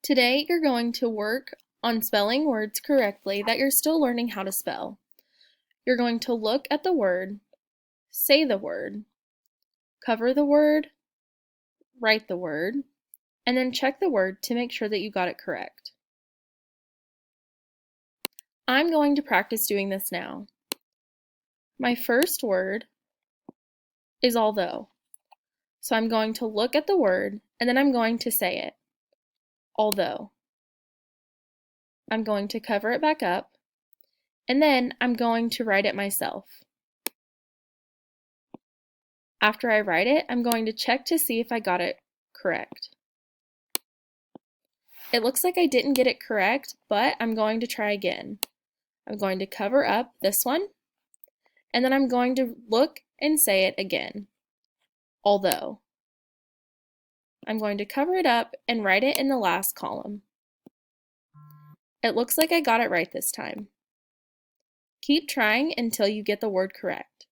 Today you're going to work on spelling words correctly that you're still learning how to spell. You're going to look at the word, say the word, cover the word, write the word, and then check the word to make sure that you got it correct. I'm going to practice doing this now. My first word is although. So I'm going to look at the word and then I'm going to say it. Although. I'm going to cover it back up and then I'm going to write it myself. After I write it, I'm going to check to see if I got it correct. It looks like I didn't get it correct, but I'm going to try again. I'm going to cover up this one, and then I'm going to look and say it again. Although. I'm going to cover it up and write it in the last column. It looks like I got it right this time. Keep trying until you get the word correct.